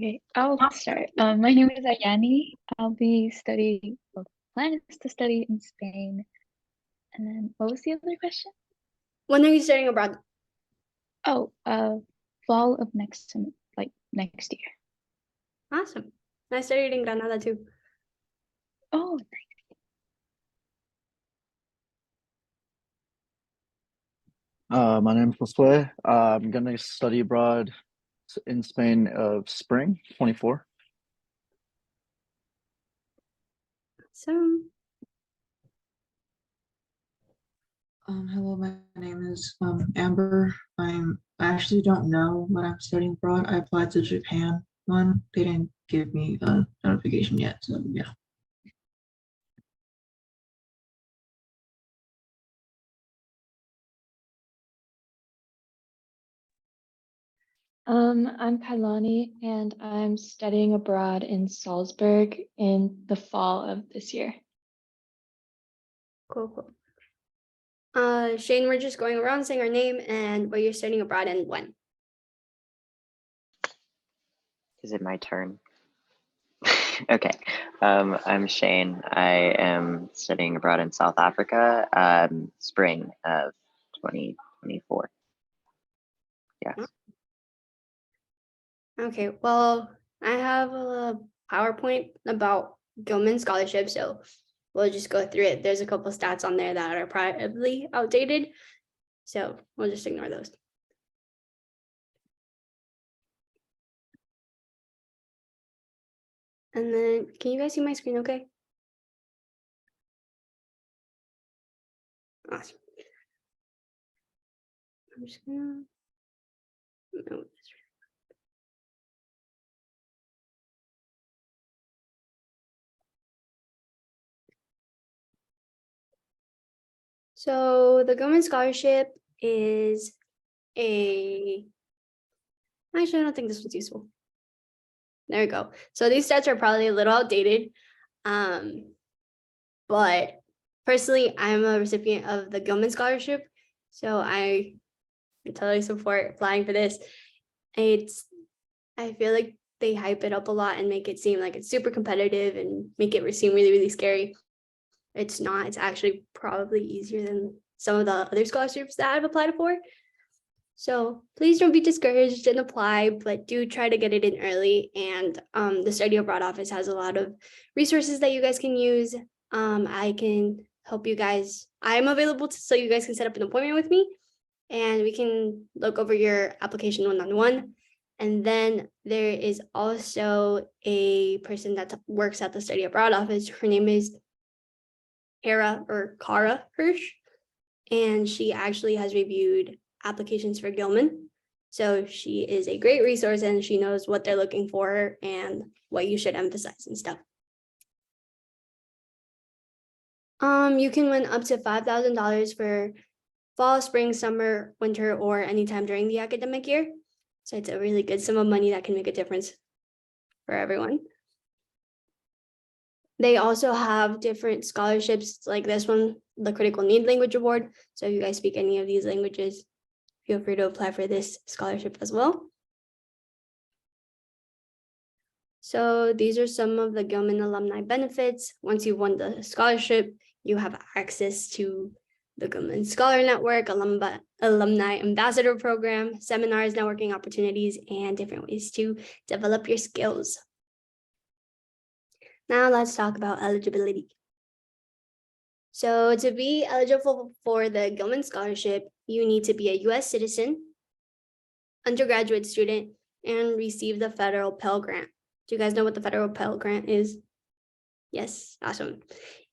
Okay, I'll start. My name is Ayani. I'll be studying, well, plan is to study in Spain. And then what was the other question? When are you studying abroad? Oh, fall of next year. Awesome. I studied in Granada too. Oh, nice. My name is Josue. I'm gonna study abroad in Spain of spring 24. So, Hello, my name is Amber. I actually don't know what I'm studying abroad. I applied to Japan one. They didn't give me a notification yet, so yeah. I'm Kailani and I'm studying abroad in Salzburg in the fall of this year. cool. Shane, we're just going around saying our name and where you're studying abroad and when. Is it my turn? Okay. I'm Shane. I am studying abroad in South Africa, spring of 2024. Yes. Okay, well, I have a PowerPoint about Gilman scholarship, so we'll just go through it. There's a couple stats on there that are probably outdated, so we'll just ignore those. And then, can you guys see my screen okay? Awesome. I'm just gonna move this. So the Gilman scholarship is actually, I don't think this was useful. There we go. So these stats are probably a little outdated. But personally, I'm a recipient of the Gilman scholarship. So I totally support applying for this. I feel like they hype it up a lot and make it seem like it's super competitive and make it seem really, really scary. It's not. It's actually probably easier than some of the other scholarships that I've applied for. So please don't be discouraged and apply, but do try to get it in early. And the Study Abroad office has a lot of resources that you guys can use. I can help you guys. I'm available so you guys can set up an appointment with me and we can look over your application one-on-one. And then there is also a person that works at the Study Abroad office. Her name is Kara Hirsch, and she actually has reviewed applications for Gilman. So she is a great resource and she knows what they're looking for and what you should emphasize and stuff. You can win up to $5,000 for fall, spring, summer, winter, or anytime during the academic year. So it's a really good sum of money that can make a difference for everyone. They also have different scholarships like this one, the Critical Need Language Award. So if you guys speak any of these languages, feel free to apply for this scholarship as well. So these are some of the Gilman alumni benefits. Once you've won the scholarship, you have access to the Gilman Scholar Network, Alumni Ambassador Program, seminars, networking opportunities, and different ways to develop your skills. Now let's talk about eligibility. So to be eligible for the Gilman Scholarship, you need to be a U.S. citizen, undergraduate student, and receive the federal Pell Grant. Do you guys know what the federal Pell Grant is? Yes, awesome.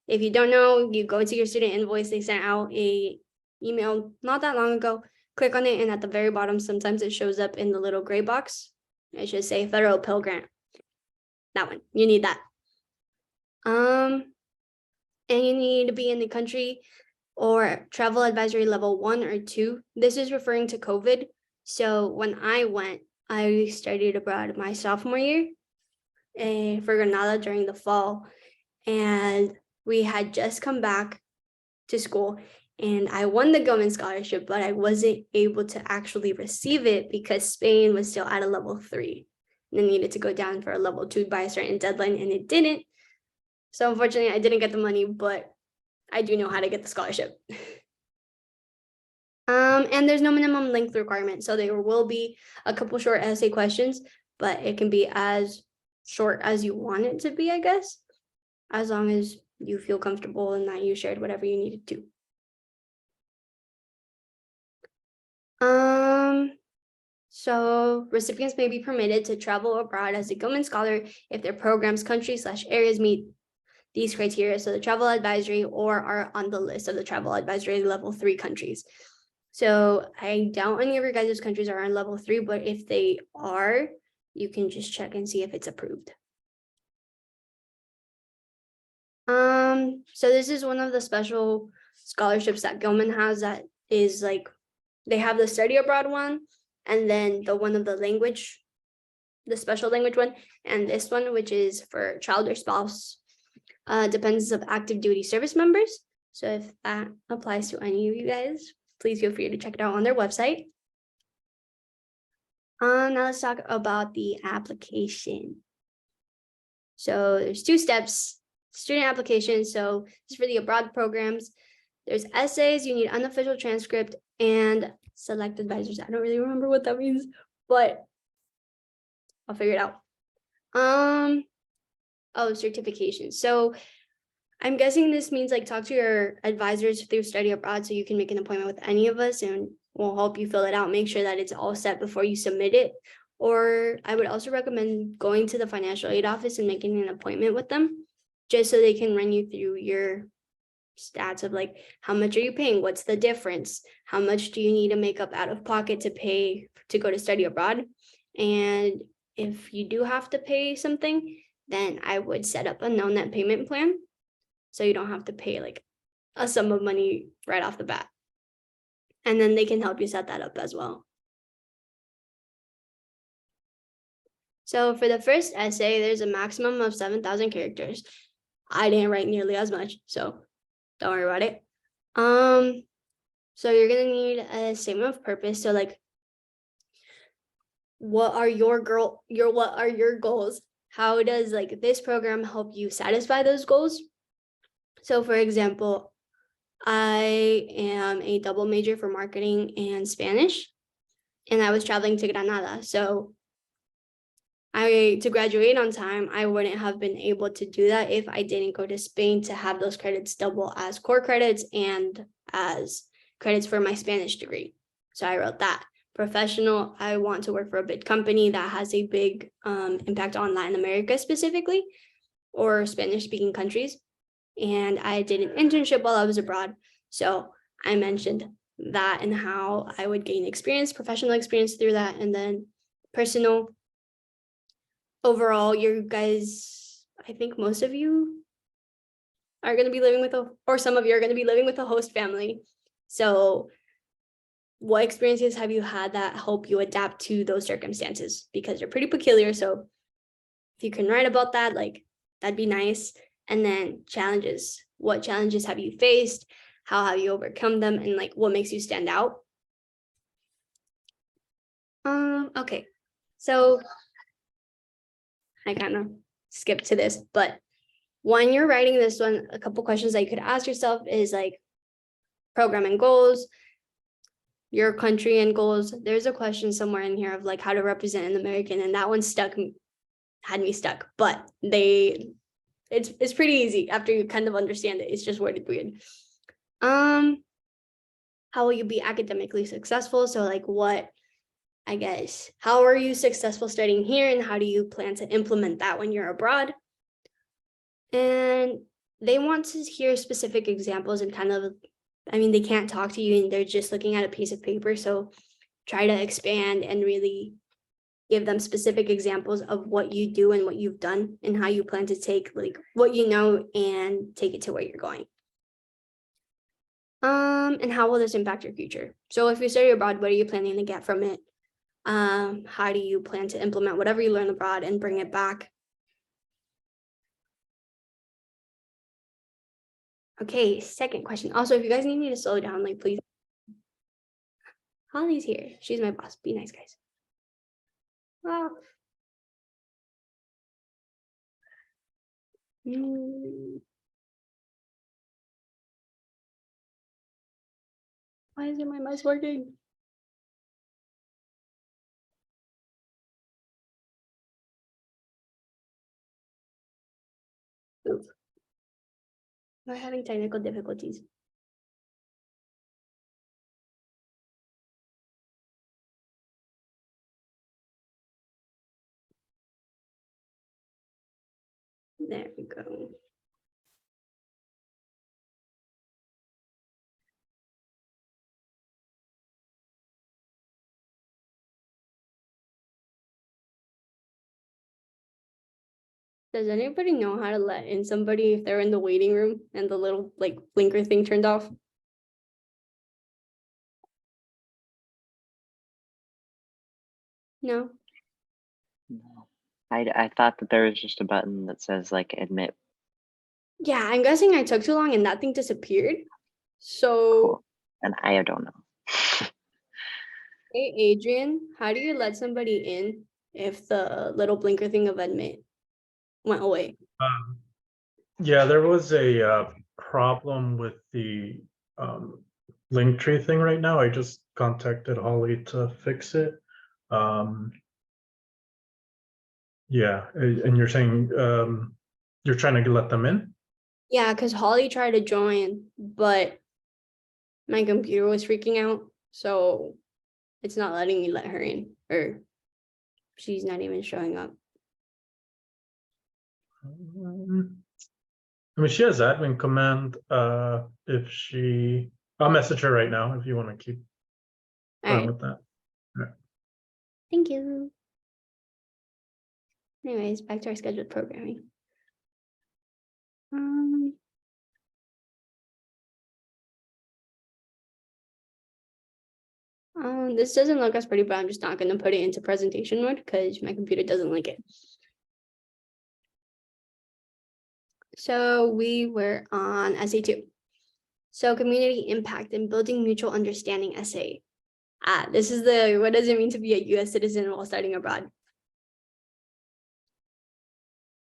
If you don't know, you go to your student invoice. They sent out a email not that long ago. Click on it, and at the very bottom, sometimes it shows up in the little gray box. It should say federal Pell Grant. That one, you need that. And you need to be in the country or travel advisory level 1 or 2. This is referring to COVID. So when I went, I studied abroad my sophomore year for Granada during the fall. And we had just come back to school and I won the Gilman scholarship, but I wasn't able to actually receive it because Spain was still at a level 3. and then needed to go down for a level 2 by a certain deadline, and it didn't. So unfortunately, I didn't get the money, but I do know how to get the scholarship. And there's no minimum length requirement. So there will be a couple short essay questions, but it can be as short as you want it to be, I guess, as long as you feel comfortable and that you shared whatever you needed to. So recipients may be permitted to travel abroad as a Gilman scholar if their program's countries/areas meet these criteria. So the travel advisory or are on the list of the travel advisory level 3 countries. So I doubt any of your guys' countries are on level 3, but if they are, you can just check and see if it's approved. So this is one of the special scholarships that Gilman has that is like, they have the study abroad one, and then the one of the language, the special language one, and this one, which is for child or spouse dependents of active duty service members. So if that applies to any of you guys, please feel free to check it out on their website. Now let's talk about the application. So there's 2 steps, student application. So this is for the abroad programs. There's essays, you need unofficial transcript, and select advisors. I don't really remember what that means, but I'll figure it out. Oh, certification. So I'm guessing this means like talk to your advisors through study abroad so you can make an appointment with any of us and we'll help you fill it out. Make sure that it's all set before you submit it. Or I would also recommend going to the financial aid office and making an appointment with them just so they can run you through your stats of like, how much are you paying? What's the difference? How much do you need to make up out of pocket to pay to go to study abroad? And if you do have to pay something, then I would set up a no net payment plan so you don't have to pay like a sum of money right off the bat. And then they can help you set that up as well. So for the first essay, there's a maximum of 7,000 characters. I didn't write nearly as much, so don't worry about it. So you're gonna need a statement of purpose. So like, what are your goals? How does like this program help you satisfy those goals? So for example, I am a double major for marketing and Spanish, and I was traveling to Granada. So to graduate on time, I wouldn't have been able to do that if I didn't go to Spain to have those credits double as core credits and as credits for my Spanish degree. So I wrote that. Professional, I want to work for a big company that has a big impact on Latin America specifically, or Spanish speaking countries. And I did an internship while I was abroad. So I mentioned that and how I would gain experience, professional experience through that. And then personal, overall, you guys, I think most of you are going to be living with or some of you are going to be living with a host family. So what experiences have you had that help you adapt to those circumstances? Because they're pretty peculiar. So if you can write about that, like that'd be nice. And then challenges. What challenges have you faced? How have you overcome them? And like what makes you stand out? Okay, so I kind of skipped to this, but when you're writing this one, a couple questions that you could ask yourself is like program and goals, your country and goals. There's a question somewhere in here of like how to represent an American, and that one had me stuck, but it's pretty easy after you kind of understand it. It's just worded weird. How will you be academically successful? So like what, I guess, how are you successful studying here and how do you plan to implement that when you're abroad? And they want to hear specific examples and kind of, I mean, they can't talk to you and they're just looking at a piece of paper. So try to expand and really give them specific examples of what you do and what you've done and how you plan to take like what you know and take it to where you're going. And how will this impact your future? So if you study abroad, what are you planning to get from it? How do you plan to implement whatever you learn abroad and bring it back? Okay, second question. Also, if you guys need me to slow down, like please. Holly's here. She's my boss. Be nice, guys. Well, Why isn't my mouse working? Oof. We're having technical difficulties. There we go. Does anybody know how to let in somebody if they're in the waiting room and the little like blinker thing turned off? No. No. I thought that there was just a button that says like admit. Yeah, I'm guessing I took too long and that thing disappeared. So, Cool. And I don't know. hey, Adrian, how do you let somebody in if the little blinker thing of admit went away? Yeah, there was a problem with the link tree thing right now. I just contacted Holly to fix it. Yeah, and you're saying you're trying to let them in? Yeah, because Holly tried to join, but my computer was freaking out. So it's not letting me let her in, or she's not even showing up. I mean, she has admin command. If she, I'll message her right now if you want to keep All going right, with that. thank you. Anyways, back to our scheduled programming. This doesn't look as pretty, but I'm just not going to put it into presentation mode because my computer doesn't like it. So we were on essay 2. So community impact and building mutual understanding essay. This is the what does it mean to be a U.S. citizen while studying abroad?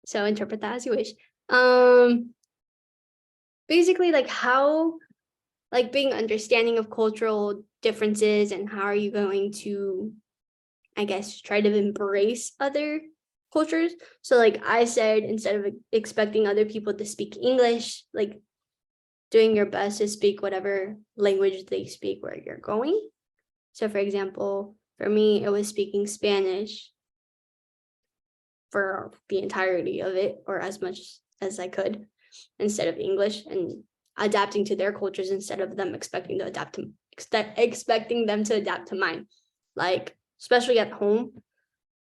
So interpret that as you wish. Basically, like how, like being understanding of cultural differences and how are you going to, I guess, try to embrace other cultures. So like I said, instead of expecting other people to speak English, like doing your best to speak whatever language they speak where you're going. So for example, for me, it was speaking Spanish for the entirety of it, or as much as I could, instead of English, and adapting to their cultures instead of them expecting them to adapt to mine. Like, especially at home,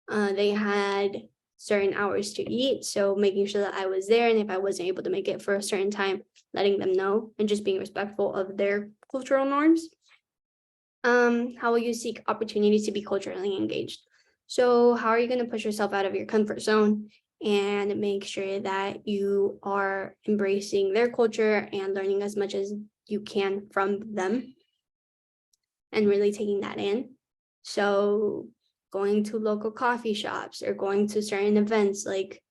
they had certain hours to eat, so making sure that I was there, and if I wasn't able to make it for a certain time, letting them know and just being respectful of their cultural norms. How will you seek opportunities to be culturally engaged? So how are you going to push yourself out of your comfort zone and make sure that you are embracing their culture and learning as much as you can from them and really taking that in? So going to local coffee shops or going to certain events, like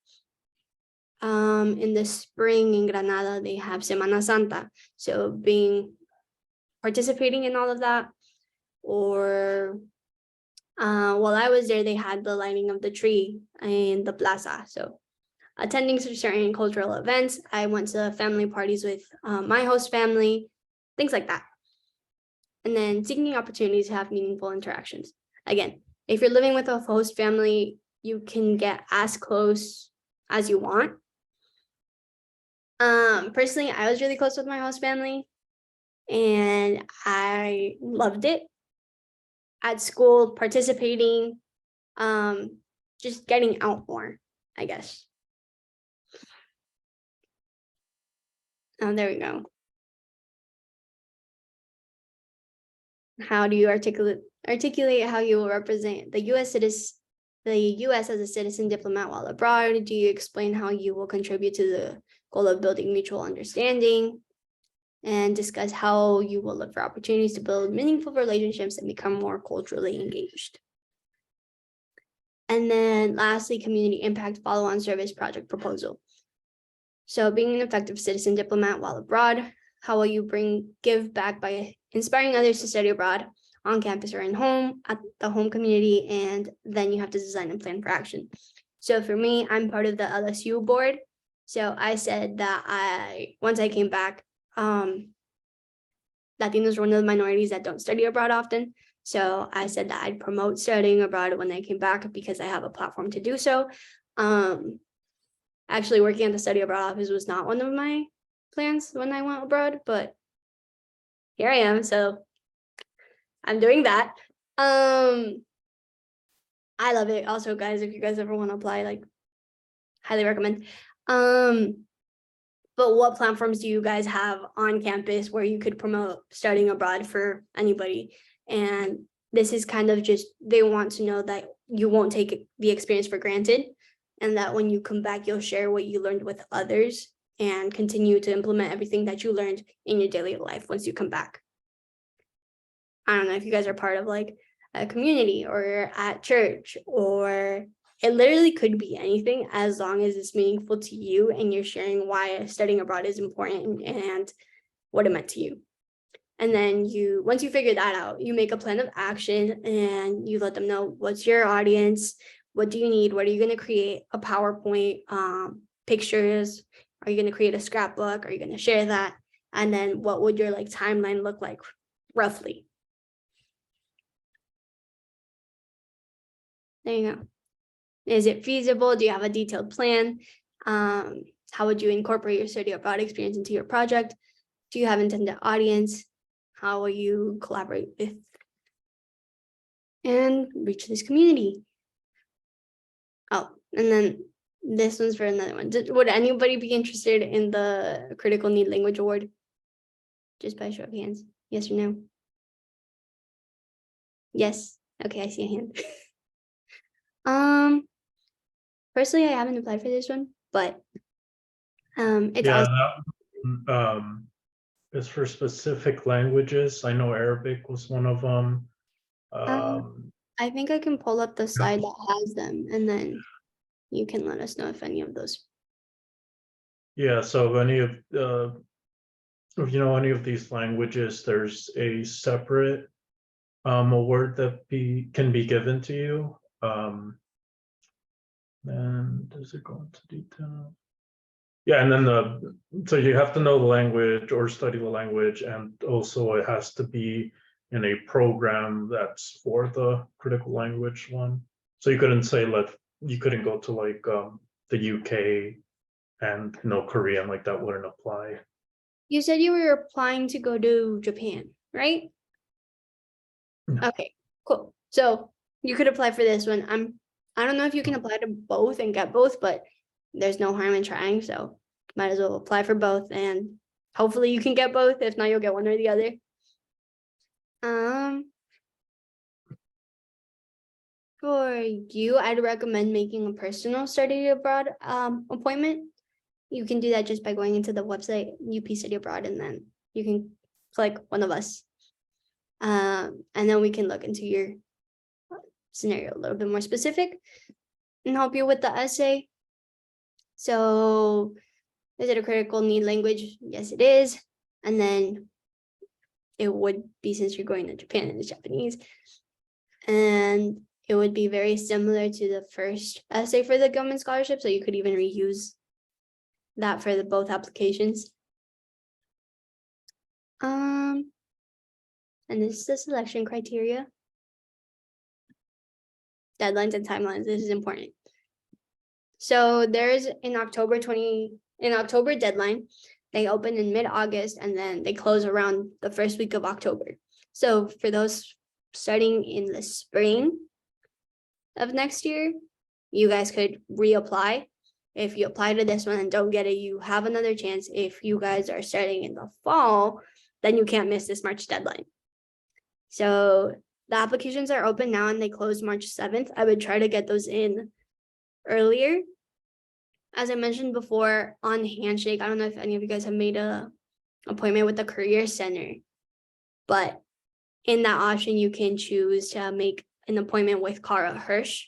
in the spring in Granada, they have Semana Santa. So participating in all of that. Or while I was there, they had the lighting of the tree in the plaza. So attending certain cultural events, I went to family parties with my host family, things like that. And then seeking opportunities to have meaningful interactions. Again, if you're living with a host family, you can get as close as you want. Personally, I was really close with my host family and I loved it. At school, participating, just getting out more, I guess. There we go. How do you articulate how you will represent the U.S. as a citizen diplomat while abroad? Do you explain how you will contribute to the goal of building mutual understanding? And discuss how you will look for opportunities to build meaningful relationships and become more culturally engaged. And then lastly, community impact follow-on service project proposal. So being an effective citizen diplomat while abroad, how will you give back by inspiring others to study abroad on campus or in home, at the home community, and then you have to design and plan for action. So for me, I'm part of the LSU board. So I said that once I came back, Latinos are one of the minorities that don't study abroad often. So I said that I'd promote studying abroad when I came back because I have a platform to do so. Actually, working at the study abroad office was not one of my plans when I went abroad, but here I am. So I'm doing that. I love it. Also, guys, if you guys ever want to apply, like, highly recommend. But what platforms do you guys have on campus where you could promote studying abroad for anybody? And this is kind of just, they want to know that you won't take the experience for granted, and that when you come back, you'll share what you learned with others and continue to implement everything that you learned in your daily life once you come back. I don't know if you guys are part of like a community or at church, or it literally could be anything as long as it's meaningful to you and you're sharing why studying abroad is important and what it meant to you. And then once you figure that out, you make a plan of action and you let them know what's your audience, what do you need, what are you going to create, a PowerPoint, pictures, are you going to create a scrapbook, are you going to share that, and then what would your like timeline look like roughly. There you go. Is it feasible? Do you have a detailed plan? How would you incorporate your study abroad experience into your project? Do you have intended audience? How will you collaborate with and reach this community? Oh, and then this one's for another one. Would anybody be interested in the Critical Need Language Award? Just by show of hands, yes or no? Yes, okay, I see a hand. Personally, I haven't applied for this one, but it's Yeah, also that is for specific languages. I know Arabic was one of them. I think I can pull up the slide that has them, and then you can let us know if any of those. Yeah, so if you know any of these languages, there's a separate award that can be given to you. And does it go into detail? Yeah, and then so you have to know the language or study the language, and also it has to be in a program that's for the critical language one. So you couldn't say you couldn't go to like the UK and no Korean, like that wouldn't apply. You said you were applying to go to Japan, right? Yeah. Okay, cool. So you could apply for this one. I don't know if you can apply to both and get both, but there's no harm in trying. So might as well apply for both, and hopefully you can get both. If not, you'll get one or the other. For you, I'd recommend making a personal study abroad appointment. You can do that just by going into the website UP Study Abroad, and then you can click one of us. And then we can look into your scenario a little bit more specific and help you with the essay. So is it a critical need language? Yes, it is. And then it would be, since you're going to Japan, and it's Japanese. And it would be very similar to the first essay for the Gilman scholarship. So you could even reuse that for both applications. And this is the selection criteria. Deadlines and timelines, this is important. So there's an October deadline. They open in mid-August and then they close around the first week of October. So for those starting in the spring of next year, you guys could reapply. If you apply to this one and don't get it, you have another chance. If you guys are starting in the fall, then you can't miss this March deadline. So the applications are open now and they close March 7th. I would try to get those in earlier. As I mentioned before on Handshake, I don't know if any of you guys have made an appointment with the Career Center, but in that option, you can choose to make an appointment with Cara Hirsch.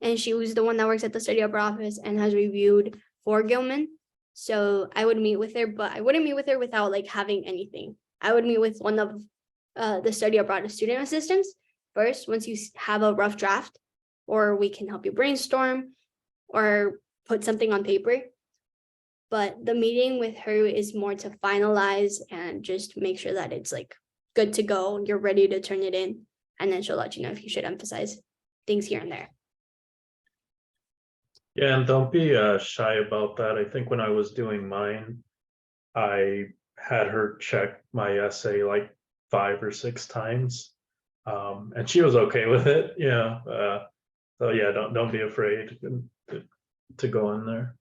And she was the one that works at the study abroad office and has reviewed for Gilman. So I would meet with her, but I wouldn't meet with her without like having anything. I would meet with one of the study abroad student assistants first, once you have a rough draft, or we can help you brainstorm or put something on paper. But the meeting with her is more to finalize and just make sure that it's like good to go. You're ready to turn it in. And then she'll let you know if you should emphasize things here and there. Yeah, and don't be shy about that. I think when I was doing mine, I had her check my essay like 5 or 6 times, and she was okay with it. Yeah, so yeah, don't be afraid to go in there.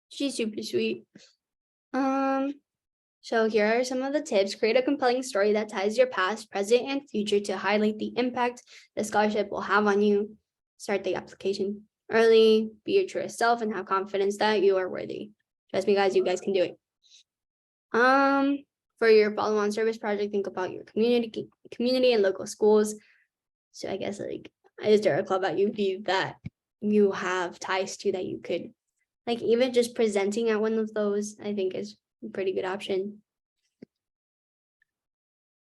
She's super sweet. So here are some of the tips. Create a compelling story that ties your past, present, and future to highlight the impact the scholarship will have on you. Start the application early, be your truest self, and have confidence that you are worthy. Trust me, guys, you guys can do it. For your follow-on service project, think about your community and local schools. So I guess like, is there a club at UP that you have ties to that you could, like, even just presenting at one of those, I think is a pretty good option.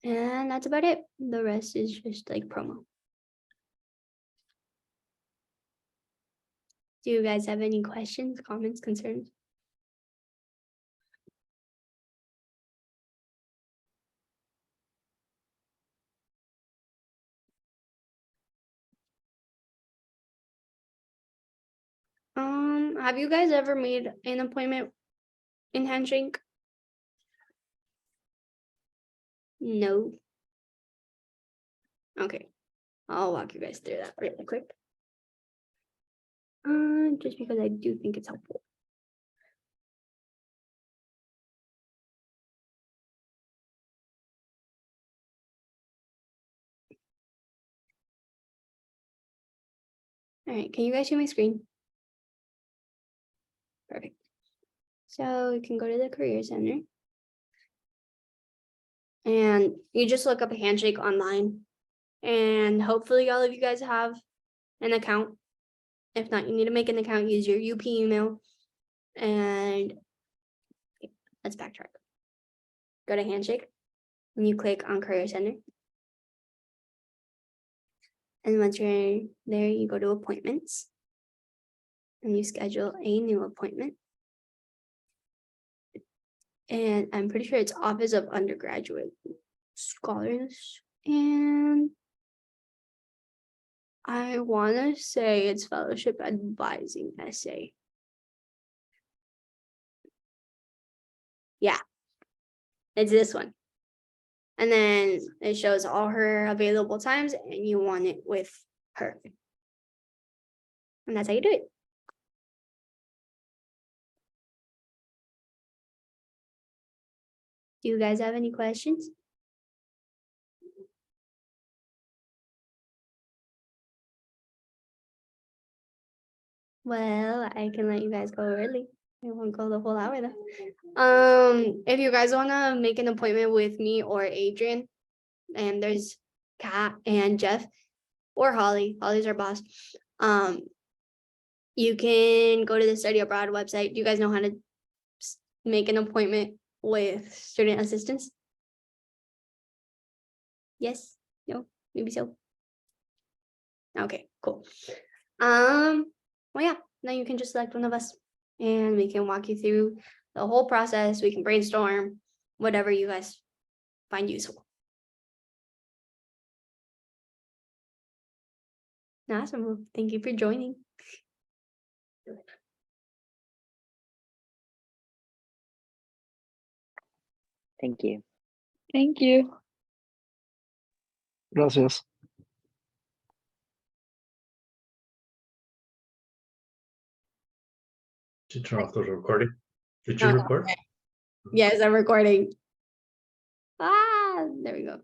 And that's about it. The rest is just like promo. Do you guys have any questions, comments, concerns? Have you guys ever made an appointment in Handshake? No. Okay, I'll walk you guys through that really quick. Just because I do think it's helpful. All right, can you guys see my screen? Perfect. So you can go to the Career Center. And you just look up a Handshake online. And hopefully all of you guys have an account. If not, you need to make an account, use your UP email. And let's backtrack. Go to Handshake and you click on Career Center. And once you're there, you go to appointments and you schedule a new appointment. And I'm pretty sure it's Office of Undergraduate Scholars. And I want to say it's Fellowship Advising Essay. Yeah, it's this one. And then it shows all her available times and you want it with her. And that's how you do it. Do you guys have any questions? Well, I can let you guys go early. I won't go the whole hour though. If you guys want to make an appointment with me or Adrian, and there's Kat and Jeff or Holly. Holly's our boss. You can go to the Study Abroad website. Do you guys know how to make an appointment with student assistants? Yes? No? Maybe so. Okay, cool. Well, yeah, then you can just select one of us and we can walk you through the whole process. We can brainstorm whatever you guys find useful. Awesome. Well, thank you for joining. Thank you. Thank you. Gracias. Did you turn off the recording? Did you No. record? Yes, I'm recording. There we go.